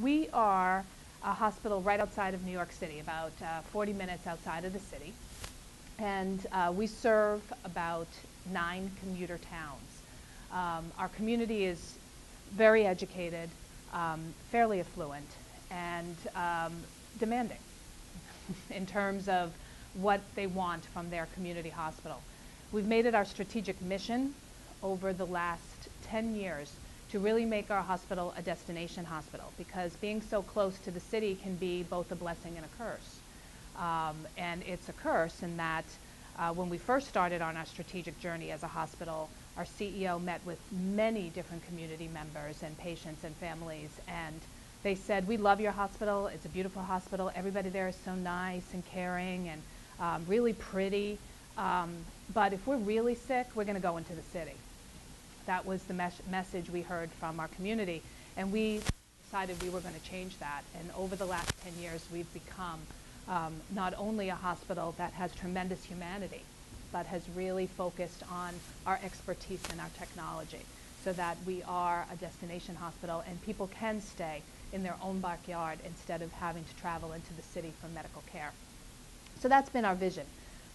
We are a hospital right outside of New York City, about 40 minutes outside of the city. And we serve about 9 commuter towns. Our community is very educated, fairly affluent, and demanding in terms of what they want from their community hospital. We've made it our strategic mission over the last 10 years to really make our hospital a destination hospital, because being so close to the city can be both a blessing and a curse. And it's a curse in that when we first started on our strategic journey as a hospital, our CEO met with many different community members and patients and families, and they said, "We love your hospital, it's a beautiful hospital, everybody there is so nice and caring and really pretty, but if we're really sick, we're going to go into the city." That was the message we heard from our community, and we decided we were going to change that. And over the last 10 years, we've become not only a hospital that has tremendous humanity, but has really focused on our expertise and our technology, so that we are a destination hospital and people can stay in their own backyard instead of having to travel into the city for medical care. So that's been our vision.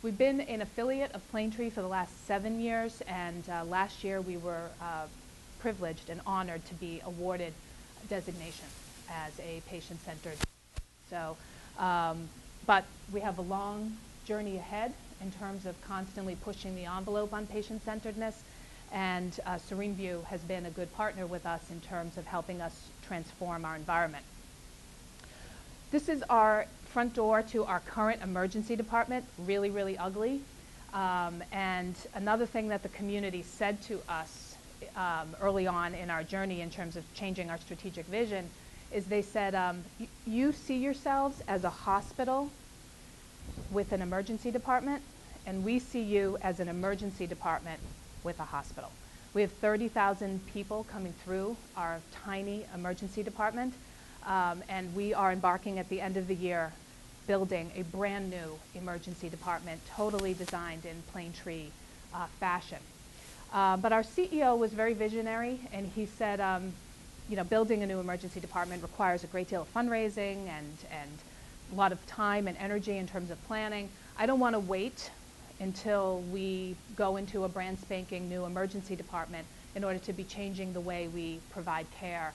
We've been an affiliate of Planetree for the last 7 years, and last year we were privileged and honored to be awarded designation as a patient-centered. So, but we have a long journey ahead in terms of constantly pushing the envelope on patient-centeredness, and Sereneview has been a good partner with us in terms of helping us transform our environment. This is our front door to our current emergency department, really, really ugly. And another thing that the community said to us early on in our journey in terms of changing our strategic vision is they said, you see yourselves as a hospital with an emergency department, and we see you as an emergency department with a hospital. We have 30,000 people coming through our tiny emergency department. And we are embarking at the end of the year building a brand new emergency department, totally designed in Planetree fashion. But our CEO was very visionary, and he said, you know, building a new emergency department requires a great deal of fundraising and a lot of time and energy in terms of planning. I don't want to wait until we go into a brand spanking new emergency department in order to be changing the way we provide care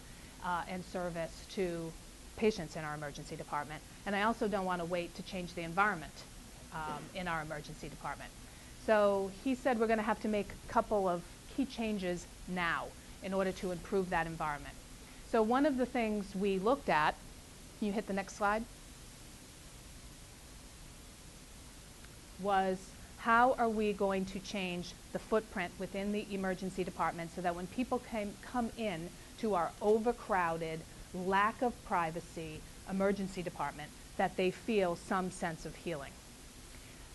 and service to patients in our emergency department. And I also don't want to wait to change the environment in our emergency department. So he said we're going to have to make a couple of key changes now in order to improve that environment. So one of the things we looked at, can you hit the next slide, was how are we going to change the footprint within the emergency department so that when people come in to our overcrowded, lack of privacy emergency department, that they feel some sense of healing.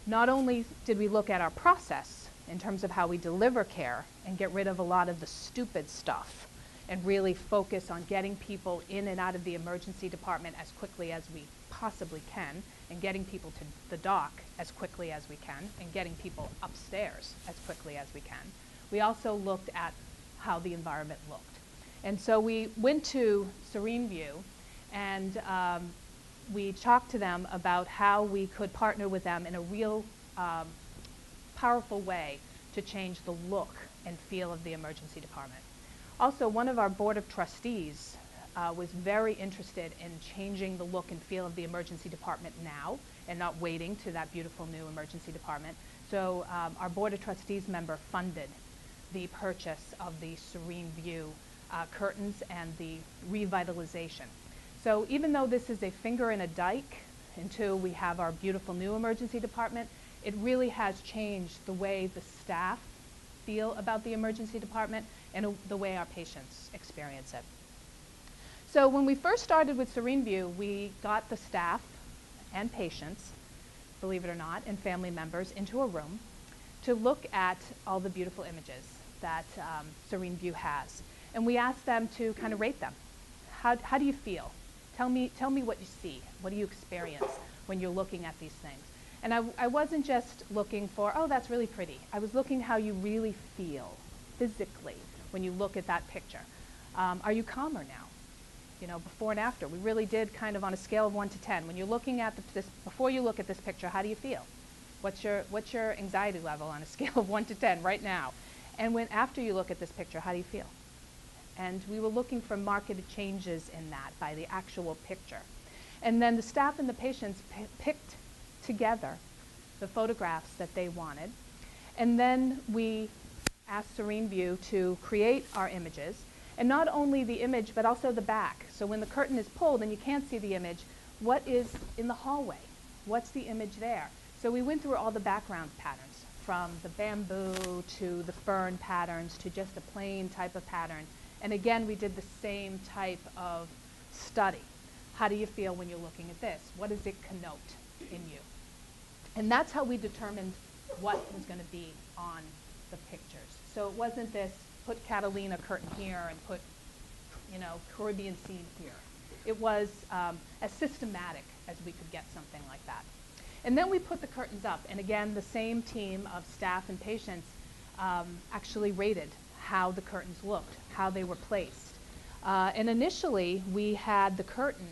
Not only did we look at our process in terms of how we deliver care and get rid of a lot of the stupid stuff and really focus on getting people in and out of the emergency department as quickly as we possibly can, and getting people to the dock as quickly as we can, and getting people upstairs as quickly as we can. We also looked at how the environment looked. And so we went to Sereneview and we talked to them about how we could partner with them in a real powerful way to change the look and feel of the emergency department. Also, one of our board of trustees was very interested in changing the look and feel of the emergency department now and not waiting to that beautiful new emergency department. So our board of trustees member funded the purchase of the Sereneview curtains and the revitalization. So even though this is a finger in a dike until we have our beautiful new emergency department, it really has changed the way the staff feel about the emergency department and the way our patients experience it. So when we first started with Sereneview, we got the staff and patients, believe it or not, and family members into a room to look at all the beautiful images that Sereneview has. And we asked them to kind of rate them. How do you feel? Tell me what you see. What do you experience when you're looking at these things? And I wasn't just looking for, oh, that's really pretty. I was looking how you really feel physically when you look at that picture. Are you calmer now? before and after. We really did kind of on a scale of 1 to 10. When you're looking at this, before you look at this picture, how do you feel? What's your anxiety level on a scale of 1 to 10 right now? And after you look at this picture, how do you feel? And we were looking for marked changes in that by the actual picture. And then the staff and the patients picked together the photographs that they wanted. And then we asked Sereneview to create our images. And not only the image, but also the back. So when the curtain is pulled and you can't see the image, what is in the hallway? What's the image there? So we went through all the background patterns, from the bamboo to the fern patterns to just a plain type of pattern. And again, we did the same type of study. How do you feel when you're looking at this? What does it connote in you? And that's how we determined what was going to be on the pictures. So it wasn't this, put Catalina curtain here and put, Caribbean scene here. It was as systematic as we could get something like that. And then we put the curtains up. And again, the same team of staff and patients actually rated how the curtains looked, how they were placed. And initially, we had the curtain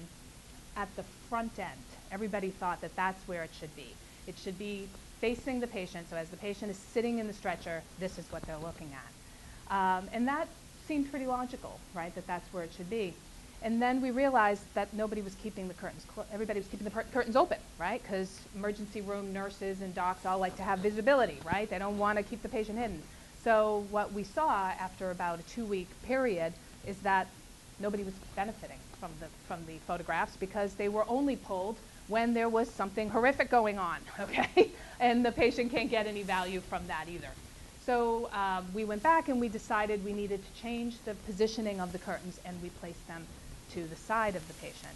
at the front end. Everybody thought that that's where it should be. It should be facing the patient, so as the patient is sitting in the stretcher, this is what they're looking at. And that seemed pretty logical, right, that that's where it should be. And then we realized that nobody was keeping the curtains everybody was keeping the curtains open, right, because emergency room nurses and docs all like to have visibility, right? They don't want to keep the patient hidden. So what we saw after about a 2-week period is that nobody was benefiting from the photographs because they were only pulled when there was something horrific going on, okay? And the patient can't get any value from that either. So we went back and we decided we needed to change the positioning of the curtains, and we placed them to the side of the patient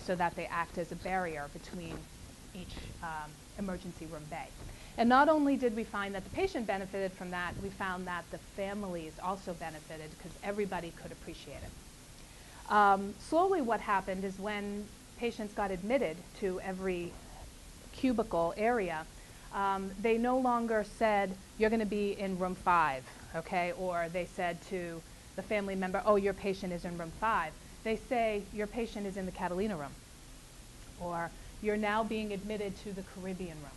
so that they act as a barrier between each emergency room bay. And not only did we find that the patient benefited from that, we found that the families also benefited because everybody could appreciate it. Slowly what happened is when patients got admitted to every cubicle area, they no longer said, you're going to be in room 5, okay? Or they said to the family member, oh, your patient is in room 5. They say, your patient is in the Catalina room. Or you're now being admitted to the Caribbean room.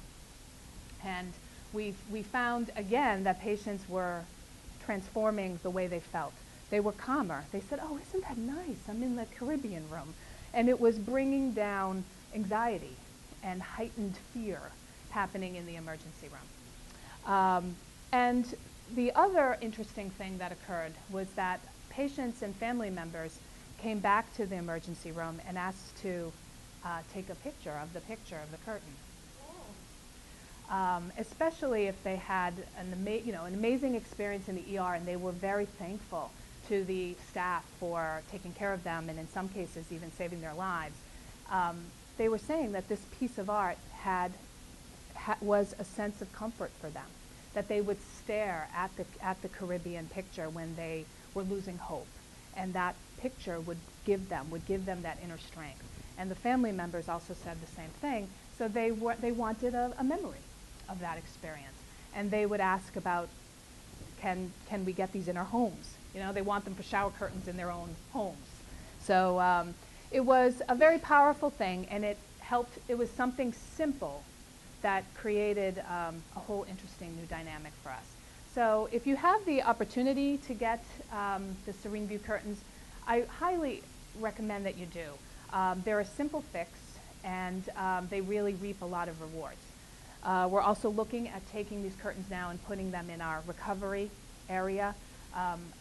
And we found, again, that patients were transforming the way they felt. They were calmer. They said, oh, isn't that nice? I'm in the Caribbean room. And it was bringing down anxiety and heightened fear happening in the emergency room. And the other interesting thing that occurred was that patients and family members came back to the emergency room and asked to take a picture of the curtain. Especially if they had an amazing experience in the ER, and they were very thankful to the staff for taking care of them and in some cases even saving their lives. They were saying that this piece of art was a sense of comfort for them, that they would stare at the Caribbean picture when they were losing hope, and that picture would give them that inner strength. And the family members also said the same thing, so they wanted a memory of that experience. And they would ask about, can we get these in our homes? They want them for shower curtains in their own homes. So it was a very powerful thing, and it was something simple that created a whole interesting new dynamic for us. So if you have the opportunity to get the Sereneview curtains, I highly recommend that you do. They're a simple fix, and they really reap a lot of rewards. We're also looking at taking these curtains now and putting them in our recovery area.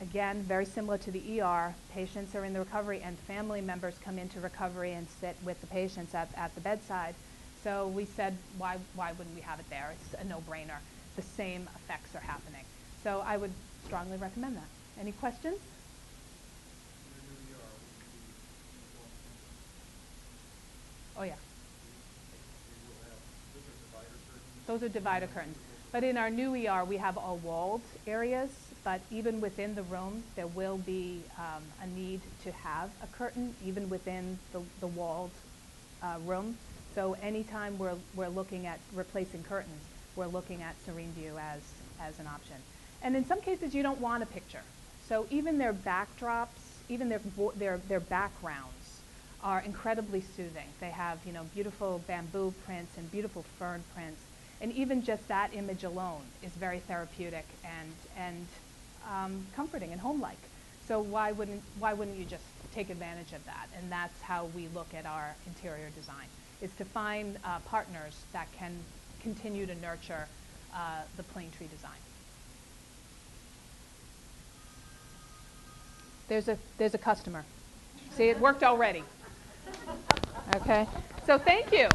Again, very similar to the ER, patients are in the recovery and family members come into recovery and sit with the patients at the bedside. So we said, why wouldn't we have it there? It's a no-brainer. The same effects are happening. So I would strongly recommend that. Any questions? Oh yeah. Those are divider curtains. But in our new ER, we have all walled areas, but even within the room, there will be a need to have a curtain, even within the walled room. So anytime we're looking at replacing curtains, we're looking at Sereneview as an option. And in some cases, you don't want a picture. So even their backdrops even their backgrounds are incredibly soothing. They have, you know, beautiful bamboo prints and beautiful fern prints, and even just that image alone is very therapeutic and comforting and home-like. So why wouldn't you just take advantage of that? And that's how we look at our interior design, is to find partners that can continue to nurture the Planetree design. There's a customer. See, it worked already. Okay, so thank you.